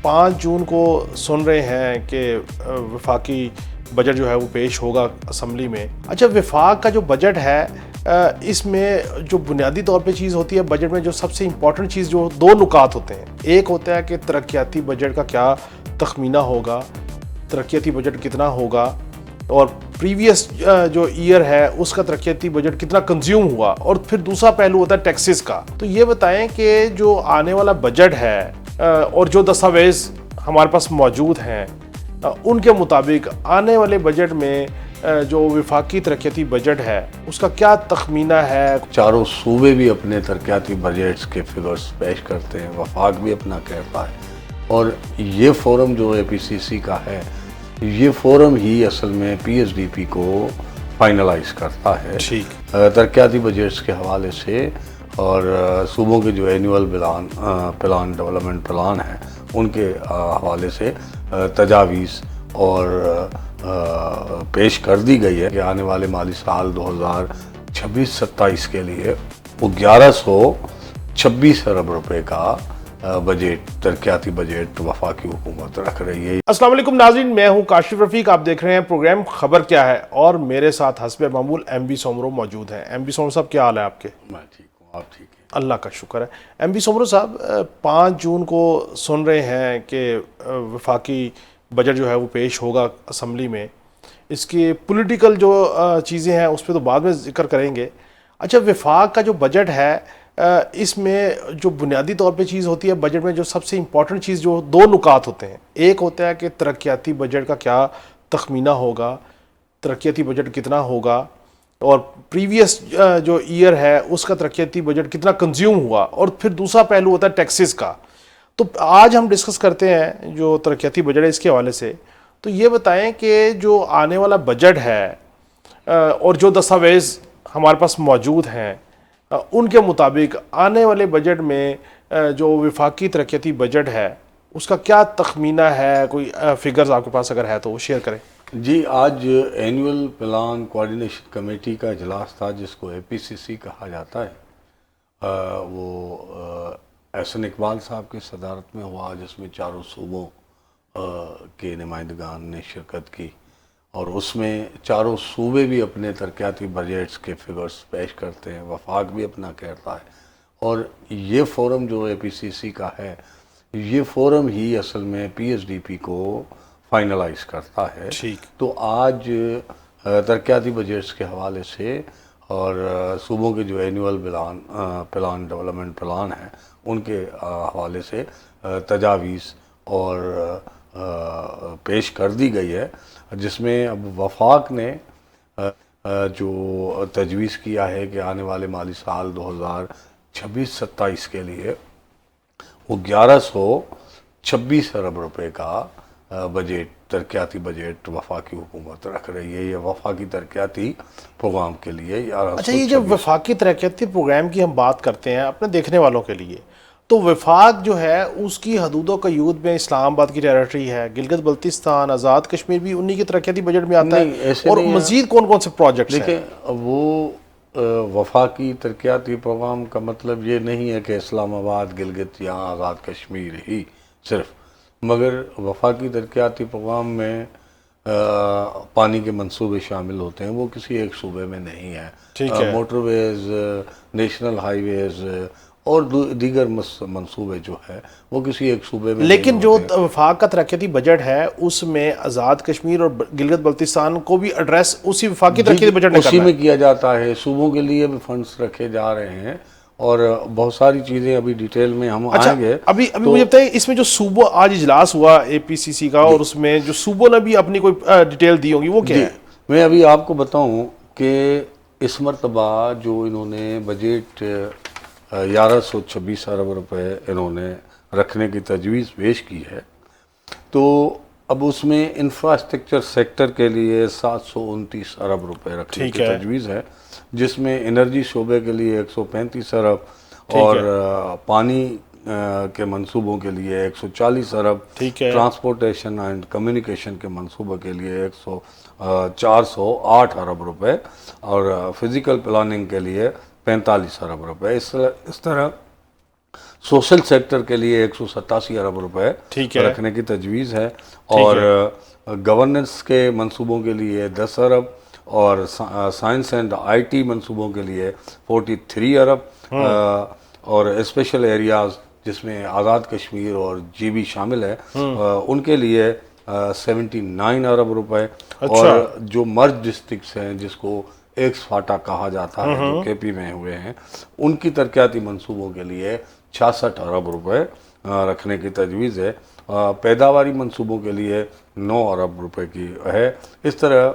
5 जून को सुन रहे हैं कि वफाकी बजट जो है वो पेश होगा असम्बली में। अच्छा, वफाक का जो बजट है इसमें जो बुनियादी तौर पे चीज़ होती है बजट में, जो सबसे इम्पॉर्टेंट चीज़, जो दो नुकात होते हैं। एक होता है कि तरक्याती बजट का क्या तखमीना होगा, तरक्याती बजट कितना होगा, और प्रीवियस जो ईयर है उसका तरक्याती बजट कितना कंज्यूम हुआ। और फिर दूसरा पहलू होता है टैक्सेस का। तो ये बताएं कि जो आने वाला बजट है और जो दस्तावेज हमारे पास मौजूद हैं उनके मुताबिक आने वाले बजट में जो वफाकी तरक्याती बजट है उसका क्या तखमीना है। चारों सूबे भी अपने तरक्याती बजट्स के फिगर्स पेश करते हैं, वफाक भी अपना कहता है, और ये फोरम जो APCC का है, ये फोरम ही असल में PSDP को फाइनलाइज करता है तरक्याती बजट्स के हवाले से, और सूबों के जो एनुअल प्लान डेवलपमेंट प्लान है उनके हवाले से तजावीज़ और पेश कर दी गई है कि आने वाले माली साल 2026-27 के लिए वो 1126 अरब रुपए का बजट, तरक्याती बजट वफाकी हुकूमत रख रही है। अस्सलाम वालेकुम नाज़रीन, मैं हूं काशिफ रफ़ीक, आप देख रहे हैं प्रोग्राम खबर क्या है, और मेरे साथ हस्बे मामूल MB सोमरो मौजूद हैं। MB सोमरो साहब, क्या हाल है आपके? मैं ठीक हूँ, आप ठीक हैं? अल्लाह का शुक्र है। MB सोमरो साहब, 5 जून को सुन रहे हैं कि वफाकी बजट जो है वो पेश होगा असम्बली में। इसकी पॉलिटिकल जो चीज़ें हैं उस पर तो बाद में जिक्र करेंगे। अच्छा, वफाक का जो बजट है इसमें जो बुनियादी तौर पे चीज़ होती है बजट में, जो सबसे इम्पॉर्टेंट चीज़, जो दो नुकात होते हैं। एक होता है कि तरक्याती बजट का क्या तखमीना होगा, तरक्याती बजट कितना होगा, और प्रीवियस जो ईयर है उसका तरक्याती बजट कितना कंज्यूम हुआ। और फिर दूसरा पहलू होता है टैक्सेस का। तो आज हम डिस्कस करते हैं जो तरक्याती बजट है इसके हवाले से। तो ये बताएं कि जो आने वाला बजट है और जो दस्तावेज हमारे पास मौजूद हैं उनके मुताबिक आने वाले बजट में जो वफाकी तरक्याती बजट है उसका क्या तखमीना है। कोई फिगर्स आपके पास अगर है तो वो शेयर करें। जी, आज एनुअल प्लान कोऑर्डिनेशन कमेटी का इजलास था जिसको APCC कहा जाता है। वो एहसन इकबाल साहब की सदारत में हुआ, जिसमें चारों सूबों के नुमाइंदगान ने शिरकत की, और उसमें चारों सूबे भी अपने तरक्याती बजट्स के फिगर्स पेश करते हैं, वफाक भी अपना कहता है, और ये फोरम जो APCC का है, ये फोरम ही असल में PSDP को फाइनलाइज करता है। तो आज तरक्याती बजट्स के हवाले से और सूबों के जो एनुअल प्लान डेवलपमेंट प्लान है उनके हवाले से तजावीज़ और पेश कर दी गई है, जिसमें अब वफाक ने जो तजवीज़ किया है कि आने वाले माली साल 2026-27 के लिए वो 1126 अरब रुपए का बजट, तरक्याती बजट वफाकी हुकूमत रख रही है। ये वफाकी तरक्याती प्रोग्राम के लिए। अच्छा, ये जब वफाकी तरक्याती प्रोग्राम की हम बात करते हैं अपने देखने वालों के लिए, तो वफाक जो है उसकी हदूदों का यूद में इस्लामाबाद की टेरिटरी है, गिलगित बल्तिस्तान, आज़ाद कश्मीर भी उन्हीं की तरक्याती बजट में आता है। और मजीद कौन कौन से प्रोजेक्ट हैं? देखिए, वो वफाकी तरक्याती प्रोग्राम का मतलब ये नहीं है कि इस्लामाबाद, गिलगित या आज़ाद कश्मीर ही सिर्फ, मगर वफाकी तरक्याती प्रोग्राम में पानी के मंसूबे शामिल होते हैं, वो किसी एक सूबे में नहीं है। मोटरवेज, नेशनल हाईवेज और दीगर मंसूबे जो है वो किसी एक सूबे में। लेकिन जो वफाक का तरक्याती बजट है उसमें आज़ाद कश्मीर और गिलगित बल्तिस्तान को भी एड्रेस उसी वफाकी तरक्याती बजट में उसी में किया जाता है। सूबों के लिए भी फंड्स रखे जा रहे हैं और बहुत सारी चीज़ें अभी डिटेल में हम आएंगे। अभी तो मुझे बताइए, इसमें जो सूबों आज इजलास हुआ APCC का, और उसमें जो सूबों ने भी अपनी कोई डिटेल दी होगी, वो क्या है? मैं अभी आपको बताऊं कि इस मरतबा जो इन्होंने बजट 1126 अरब रुपए इन्होंने रखने की तजवीज़ पेश की है, तो अब उसमें इंफ्रास्ट्रक्चर सेक्टर के लिए 729 अरब रुपए रखने की तजवीज़ है, जिसमें एनर्जी शोबे के लिए 135 अरब और पानी के मंसूबों के लिए 140 अरब, ट्रांसपोर्टेशन एंड कम्युनिकेशन के मंसूबों के लिए 408 अरब रुपए, और फिज़िकल प्लानिंग के लिए 45 अरब रुपए। इस तरह सोशल सेक्टर के लिए 187 अरब रुपए ठीक है। रखने की तजवीज़ है, और गवर्नेंस के मंसूबों के लिए 10 अरब, और साइंस एंड आईटी मंसूबों के लिए 43 अरब, और स्पेशल एरियाज़ जिसमें आज़ाद कश्मीर और जीबी शामिल है उनके लिए 79 अरब रुपए। और जो मर्ज डिस्ट्रिक्ट्स हैं जिसको एक्स फाटा कहा जाता है, जो केपी में हुए हैं, उनकी तरक्याती मंसूबों के लिए 66 अरब रुपए रखने की तजवीज़ है। पैदावारी मंसूबों के लिए 9 अरब रुपए की है। इस तरह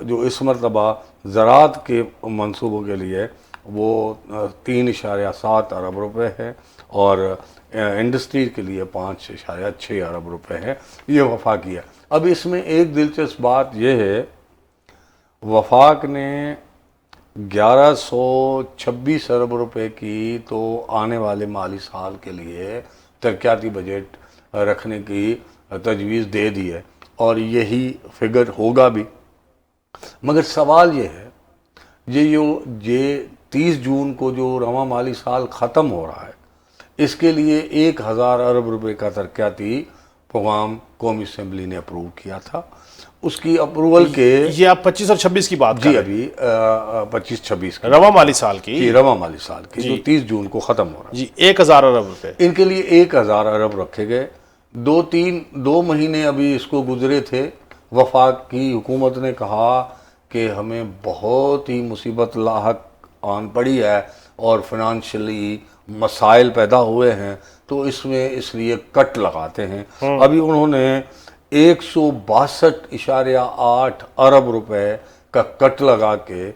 जो इस मरतबा ज़राअत के मंसूबों के लिए वो 3.7 अरब रुपए है, और इंडस्ट्री के लिए 5.6 अरब रुपए है। ये वफाकी है। अब इसमें एक दिलचस्प बात यह है, वफाक ने 1126 अरब रुपए की तो आने वाले माली साल के लिए तरक्याती बजट रखने की तजवीज़ दे दी है, और यही फिगर होगा भी। मगर सवाल ये है, ये 30 जून को जो रवा माली साल ख़त्म हो रहा है, इसके लिए 1000 अरब रुपए का तरक्याती प्रोग्राम कौमी असम्बली ने अप्रूव किया था। उसकी अप्रूवल के ये आप 25 और 26 की बात जी, अभी 25-26 की रवा माली साल की जी, रवा माली साल की जो 30 जून को ख़त्म हो रहा है जी, 1000 अरब रुपए इनके लिए 1000 अरब रखे गए। 2 महीने अभी इसको गुजरे थे। वफाक की हुकूमत ने कहा कि हमें बहुत ही मुसीबत लाहक आन पड़ी है और फिनंशियली मसाइल पैदा हुए हैं, तो इसमें इसलिए कट लगाते हैं। अभी उन्होंने 162.8 अरब रुपए का कट लगा के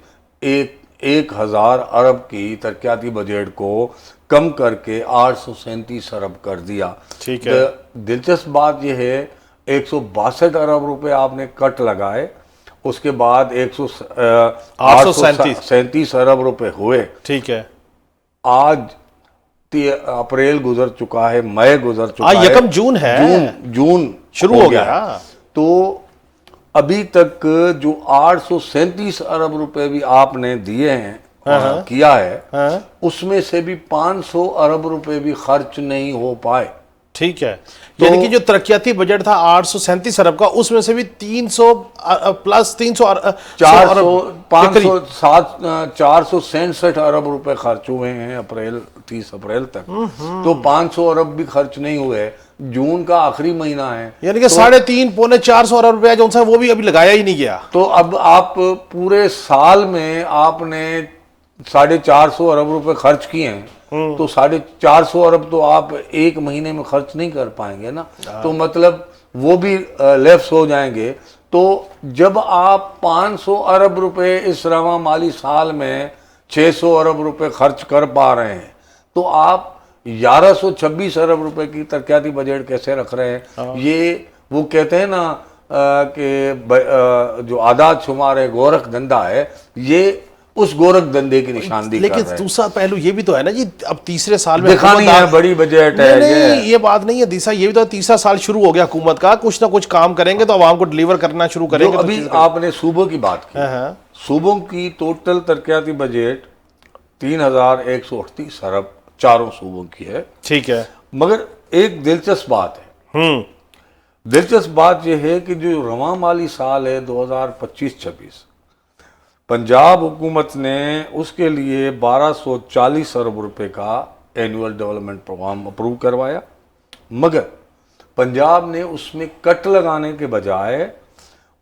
1000 अरब की तरक्याती बजट को कम करके 837 अरब कर दिया। ठीक है। दिलचस्प बात यह है, 162 अरब रुपए आपने कट लगाए, उसके बाद 837 अरब रुपए हुए। ठीक है। आज अप्रैल गुजर चुका है, मई गुजर चुका है, 1 जून है, जून शुरू हो गया। तो अभी तक जो 837 अरब रुपए भी आपने दिए हैं, किया है, उसमें से भी 500 अरब रुपए भी खर्च नहीं हो पाए। ठीक है। यानी कि जो तरक्याती बजट था 837 अरब का, उसमें से भी 300 प्लस 467 अरब रुपए खर्च हुए हैं 30 अप्रैल तक। तो 500 अरब भी खर्च नहीं हुए। जून का आखिरी महीना है, यानी कि 3.5 पौने 400 अरब रुपया जो है वो भी अभी लगाया ही नहीं गया। तो अब आप पूरे साल में आपने 450 अरब रुपए खर्च किए हैं, तो 450 अरब तो आप एक महीने में खर्च नहीं कर पाएंगे ना, तो मतलब वो भी लेफ्ट हो जाएंगे। तो जब आप 500 अरब रुपए इस रवा माली साल में 600 अरब रुपए खर्च कर पा रहे हैं, तो आप 1126 अरब रुपए की तरक्याती बजट कैसे रख रहे हैं? ये वो कहते हैं ना कि जो आदात शुमार है गोरख धंधा है, ये उस गोरख धंधे की निशानदेही कर रहे हैं। लेकिन दूसरा पहलू ये भी तो है ना जी, अब तीसरे साल में दिखानी है बड़ी बजट है। नहीं, ये बात नहीं है दिशा, ये भी तो तीसरा साल शुरू हो गया हुकूमत का, कुछ ना कुछ काम करेंगे तो आवाम को डिलीवर करना शुरू करेंगे। तो अभी आपने सूबों की बात की, सूबों की टोटल तरक्याती बजट 3138 अरब चारों सूबों की है। ठीक है। मगर एक दिलचस्प बात है, दिलचस्प बात यह है कि जो रवा माली साल है 2025-26, पंजाब हुकूमत ने उसके लिए 1240 अरब रुपए का एनुअल डेवलपमेंट प्रोग्राम अप्रूव करवाया, मगर पंजाब ने उसमें कट लगाने के बजाय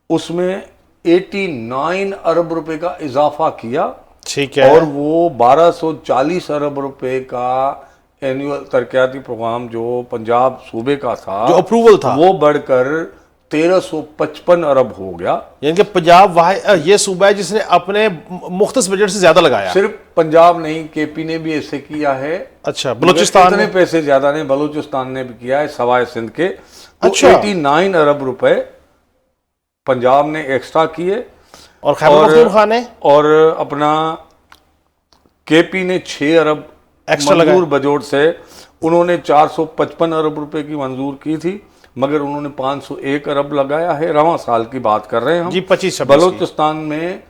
उसमें 89 अरब रुपए का इजाफा किया। ठीक है। और वो 1240 अरब रुपए का एनुअल तरक्याती प्रोग्राम जो पंजाब सूबे का था, जो अप्रूवल था, वो बढ़कर 1355 अरब हो गया। यानी कि पंजाब ये सूबा है जिसने अपने मुख्तस बजट से ज्यादा लगाया। सिर्फ पंजाब नहीं, केपी ने भी ऐसे किया है। अच्छा, बलूचिस्तान ने पैसे ज्यादा नहीं, बलूचिस्तान ने भी किया है सवाए सिंध के। तो अच्छा। 89 अरब रुपए पंजाब ने एक्स्ट्रा किए, और खैबर पख्तूनख्वा ने, और अपना केपी ने 6 अरब एक्स्ट्रा मंजूर बजट से उन्होंने 455 अरब रुपए की मंजूर की थी, मगर उन्होंने 501 अरब लगाया है। रवा साल की बात कर रहे हैं हम जी, 25-26। बलूचिस्तान में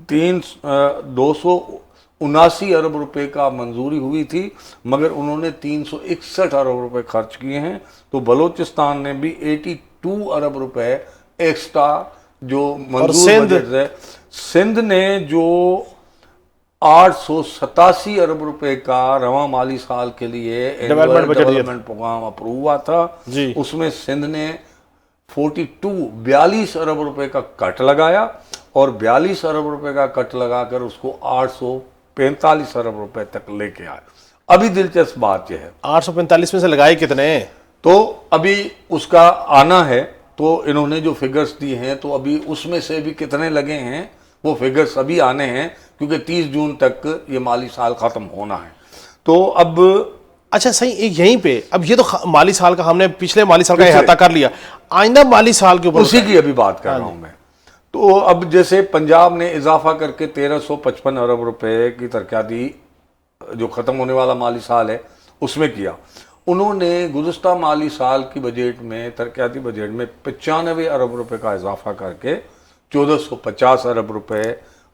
200 79 अरब रुपए का मंजूरी हुई थी, मगर उन्होंने 361 अरब रुपए खर्च किए हैं। तो बलोचिस्तान ने भी 82 अरब रुपए एक्स्ट्रा जो मंजूर बजट है, सिंध ने जो 887 अरब रुपए का रवा माली साल के लिए डेवलपमेंट प्रोग्राम अप्रूव हुआ था, उसमें सिंध ने 42 अरब रुपए का कट लगाया और 42 अरब रुपए का कट लगाकर उसको 845 अरब रुपए तक लेके आए। अभी दिलचस्प बात यह है 845 में से लगाए कितने, तो अभी उसका आना है। तो इन्होंने जो फिगर्स दिए हैं तो अभी उसमें से भी कितने लगे हैं वो फिगर्स अभी आने हैं, क्योंकि 30 जून तक ये माली साल खत्म होना है। तो अब अच्छा सही, यहीं पे अब ये तो माली साल का हमने पिछले माली साल का अहाता कर लिया, आइंदा माली साल के ऊपर उसी की अभी बात कर रहा हूं मैं। तो अब जैसे पंजाब ने इजाफा करके 1355 अरब रुपए की तरक्याती जो खत्म होने वाला माली साल है उसमें किया। उन्होंने गुज़श्ता माली साल की बजट में, तरक्याती बजट में 95 अरब रुपए का इजाफा करके 1450 अरब रुपए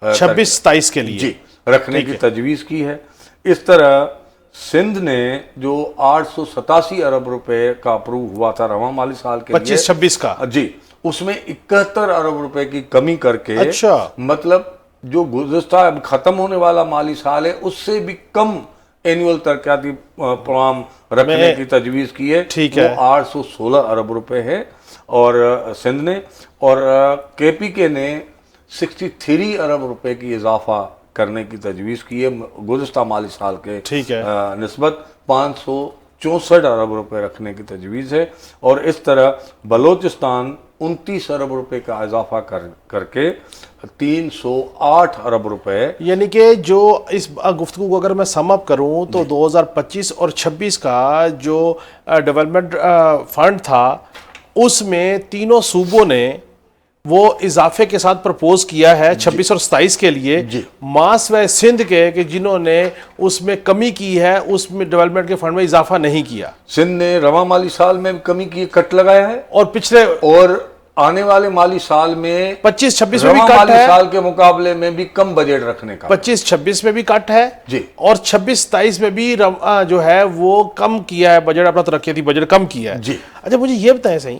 26-27 के लिए जी रखने की तजवीज़ की है। इस तरह सिंध ने जो 887 अरब रुपए का अप्रूव हुआ था रवा माली साल के 25-26 का जी, उसमें 71 अरब रुपए की कमी करके, अच्छा, मतलब जो गुज़श्ता खत्म होने वाला माली साल है उससे भी कम एनुअल तरक्याती प्रोग्राम रखने की तजवीज़ की है। ठीक है, वो 816 अरब रुपए है और सिंध ने, और केपीके ने 63 अरब रुपए की इजाफा करने की तजवीज़ की है गुज़श्ता माली साल के निस्बत 564 अरब रुपए रखने की तजवीज़ है। और इस तरह बलोचिस्तान 29 अरब रुपए का इजाफा करके 308 अरब रुपए, यानी कि जो इस गुफ्तगू को अगर मैं सम अप करूं तो 2025 और 26 का जो डेवलपमेंट फंड था उसमें तीनों सूबों ने वो इजाफे के साथ प्रपोज किया है 26 और 27 के लिए। मास व सिंध के कि जिन्होंने उसमें कमी की है उसमें डेवलपमेंट के फंड में इजाफा नहीं किया। सिंध ने रवा माली साल में कमी की, कट लगाया है, और पिछले और आने वाले माली साल में 25-26 में भी कट है, साल के मुकाबले में भी कम बजट रखने का 25-26 में भी कट है जी, और 26-27 में भी जो है वो कम किया है बजट, अपना तरक्याती बजट कम किया है जी। अच्छा मुझे ये बताएं सही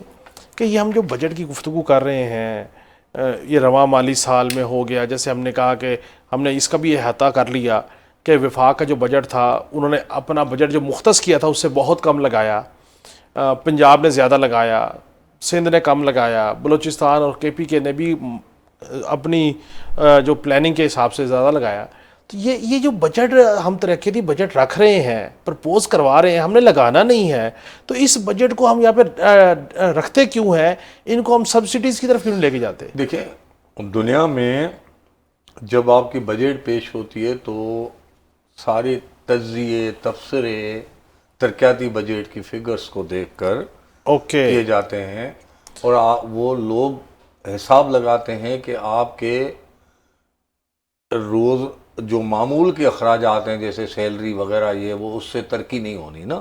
कि ये हम जो बजट की गुफ्तगू कर रहे हैं ये रवा माली साल में हो गया, जैसे हमने कहा कि हमने इसका भी अहाता कर लिया कि वफाक का जो बजट था उन्होंने अपना बजट जो मुख्तस किया था उससे बहुत कम लगाया, पंजाब ने ज़्यादा लगाया, सिंध ने कम लगाया, बलूचिस्तान और केपीके ने भी अपनी जो प्लानिंग के हिसाब से ज़्यादा लगाया। तो ये जो बजट हम तरक्याती बजट रख रहे हैं, प्रपोज करवा रहे हैं, हमने लगाना नहीं है, तो इस बजट को हम यहाँ पे रखते क्यों हैं, इनको हम सब्सिडीज़ की तरफ क्यों लेके जाते? देखिए, दुनिया में जब आपकी बजट पेश होती है तो सारे तज्जिए तबसरे तरक्याती बजट की फिगर्स को देखकर किए जाते हैं और वो लोग हिसाब लगाते हैं कि आपके रोज़ जो मामूल के अखराजात हैं जैसे सैलरी वगैरह ये वो उससे तरक्की नहीं होनी ना,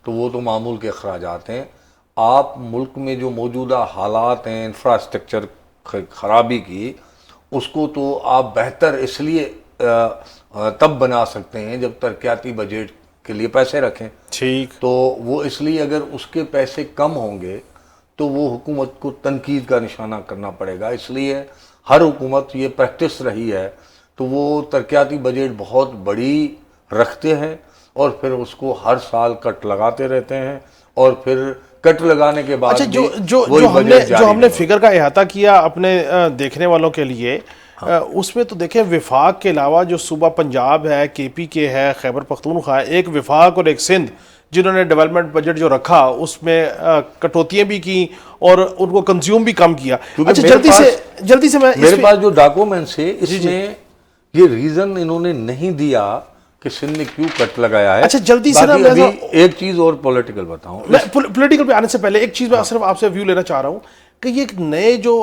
तो वो तो मामूल के अखराजात हैं। आप मुल्क में जो मौजूदा हालात हैं इंफ्रास्ट्रक्चर ख़राबी की, उसको तो आप बेहतर इसलिए तब बना सकते हैं जब तरक्याती बजट के लिए पैसे रखें। ठीक, तो वो इसलिए अगर उसके पैसे कम होंगे तो वो हुकूमत को तनकीद का निशाना करना पड़ेगा। इसलिए हर हुकूमत ये प्रैक्टिस रही है, तो वो तरक्याती बजट बहुत बड़ी रखते हैं और फिर उसको हर साल कट लगाते रहते हैं और फिर कट लगाने के बाद अच्छा जो हमने फिगर का अहाता किया अपने देखने वालों के लिए, उसमें तो देखें विफाक के अलावा जो सूबा पंजाब है, केपीके है, खैबर पख्तूनख्वा है, एक विफाक और एक सिंध जिन्होंने डेवलपमेंट बजट जो रखा उसमें कटौतियां भी की और उनको कंज्यूम भी कम किया। अच्छा जल्दी से मैं मेरे पास जो डॉक्यूमेंट्स है इसमें ये रीजन इन्होंने नहीं दिया कि सिंध ने क्यों कट लगाया है। अच्छा जल्दी से ना मैं एक चीज और पॉलिटिकल बताऊं, मैं पॉलिटिकल पे आने से पहले एक चीज मैं सिर्फ आपसे व्यू लेना चाह रहा हूं कि ये एक नए जो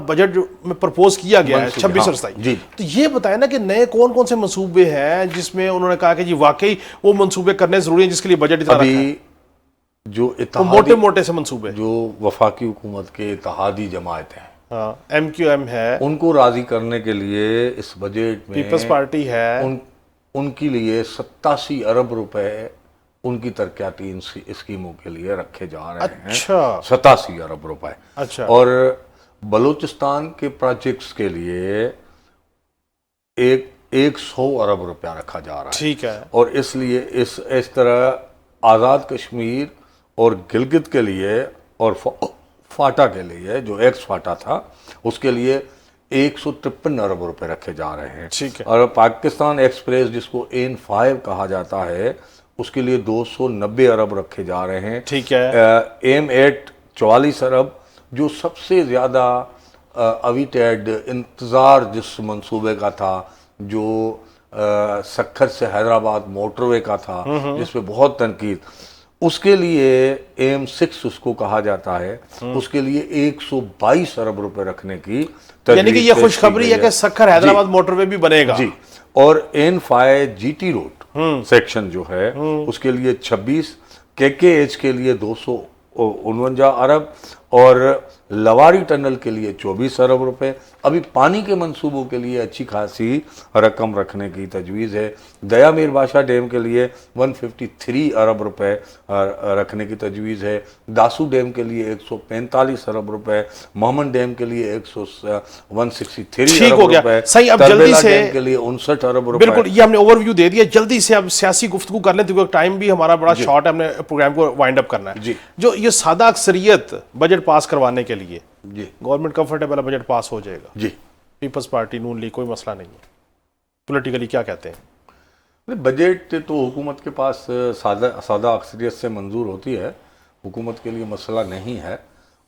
बजट में प्रपोज किया गया है 26 और 27, तो ये बताया ना कि नए कौन कौन से मंसूबे हैं जिसमें उन्होंने कहा कि जी वाकई वो मंसूबे करने जरूरी है जिसके लिए बजट इतना रखा है। जो मोटे मोटे से मंसूबे जो वफाकी हुकूमत के इत्तेहादी जमात हैं, MQM है, उनको राजी करने के लिए इस बजट में पीपल्स पार्टी है, उनके लिए 87 अरब रुपए उनकी तरक्याती स्कीमों के लिए रखे जा रहे हैं। अच्छा 87 अरब रुपए। अच्छा और बलूचिस्तान के प्रोजेक्ट्स के लिए 100 अरब रुपया रखा जा रहा है। ठीक है। और इसलिए इस तरह आज़ाद कश्मीर और गिलगित के लिए और फाटा के लिए, जो एक्स फाटा था, उसके लिए 153 अरब रुपए रखे जा रहे हैं। ठीक है। और पाकिस्तान एक्सप्रेस, जिसको एन5 कहा जाता है, उसके लिए 290 अरब रखे जा रहे हैं। ठीक है। एम8 44 अरब, जो सबसे ज़्यादा अविटेड इंतज़ार जिस मंसूबे का था, जो सक्खर से हैदराबाद मोटरवे का था, जिस पे बहुत तनकीद, उसके लिए एम6 उसको कहा जाता है, उसके लिए 122 अरब रुपए रखने की यानी कि ये खुशखबरी है कि सक्खर हैदराबाद मोटरवे भी बनेगा। जी। और एन5 जीटी रोड सेक्शन जो है, उसके लिए 26, केकेएच के लिए 249 अरब और लवारी टनल के लिए 24 अरब रुपए। अभी पानी के मंसूबों के लिए अच्छी खासी रकम रखने की तजवीज़ है। दया मीर बादशाह डैम के लिए 153 अरब रुपए रखने की तजवीज़ है। दासू डैम के लिए 145 अरब रुपए, मोहम्मद डैम के लिए 163 ठीक अरब हो गया। रुपए, सही, अब जल्दी से डैम के लिए 59 अरब रुपए। बिल्कुल, ये हमने ओवरव्यू दे दिया। जल्दी से अब सियासी गुफ्तगू कर लें, क्योंकि टाइम भी हमारा बड़ा शॉर्ट है, हमने प्रोग्राम को वाइंड अप करना है। जी। जो ये सादा अक्सरियत बजट पास करवाने के लिए, जी गवर्नमेंट कंफर्टेबल बजट पास हो जाएगा, जी। पीपल्स पार्टी, नून लीग, कोई मसला नहीं है, पॉलिटिकली क्या कहते हैं? बजट तो हुकूमत के पास सादा अक्सरियत से मंजूर होती है, हुकूमत के लिए मसला नहीं है।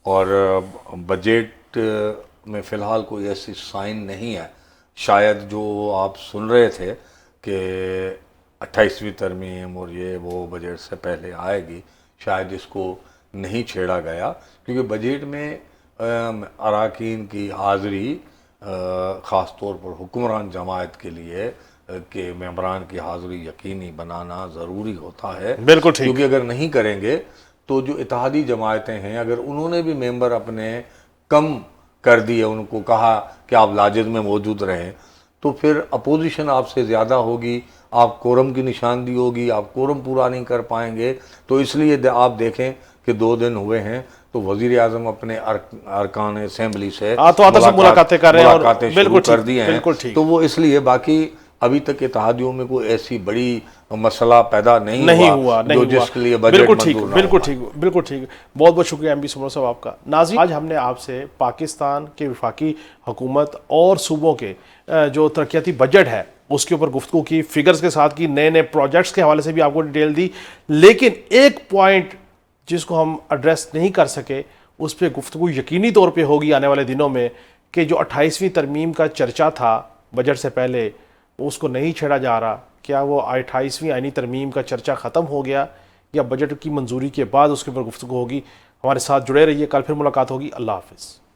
और बजट में फ़िलहाल कोई ऐसी साइन नहीं है। शायद जो आप सुन रहे थे कि 28वीं तरमीम और ये वो बजट से पहले आएगी, शायद इसको नहीं छेड़ा गया, क्योंकि बजट में अराकीन की हाज़िरी, ख़ास तौर पर हुक्मरान जमात के लिए के मेंबरान की हाज़िरी यकीनी बनाना ज़रूरी होता है। बिल्कुल ठीक। क्योंकि अगर नहीं करेंगे तो जो इत्तेहादी जमायतें हैं, अगर उन्होंने भी मेंबर अपने कम कर दिए, उनको कहा कि आप लाजिद में मौजूद रहें, तो फिर अपोजिशन आपसे ज़्यादा होगी, आप कोरम की निशानदी होगी, आप कोरम पूरा नहीं कर पाएंगे। तो इसलिए आप देखें कि 2 दिन हुए हैं तो वज़ीर आज़म अपने अरकान असेंबली से मुलाकातें कर रहे हैं और शुरू कर दिए हैं। बिल्कुल ठीक। तो वो इसलिए, बाकी अभी तक इत्तेहादियों में कोई ऐसी बड़ी मसला पैदा नहीं हुआ जिसके लिए बजट बिल्कुल ठीक, मंजूर ना बिल्कुल हुआ। ठीक, बिल्कुल ठीक। बहुत बहुत शुक्रिया एमबी सुमर साहब आपका। नाज़रीन, आज हमने आपसे पाकिस्तान के वफाकी हुकूमत और सूबों के जो तरक्याती बजट है उसके ऊपर गुफ्तगू की, फिगर्स के साथ की, नए नए प्रोजेक्ट्स के हवाले से भी आपको डिटेल दी। लेकिन एक पॉइंट जिसको हम एड्रेस नहीं कर सके, उस पर गुफ्तगू यकीनी तौर पर होगी आने वाले दिनों में, कि जो 28वीं तरमीम का चर्चा था बजट से पहले, उसको नहीं छेड़ा जा रहा। क्या वो 28वीं आईनी तरमीम का चर्चा ख़त्म हो गया, या बजट की मंजूरी के बाद उसके ऊपर गुफ्तगू होगी? हमारे साथ जुड़े रहिए, कल फिर मुलाकात होगी। अल्लाह हाफ़िज़।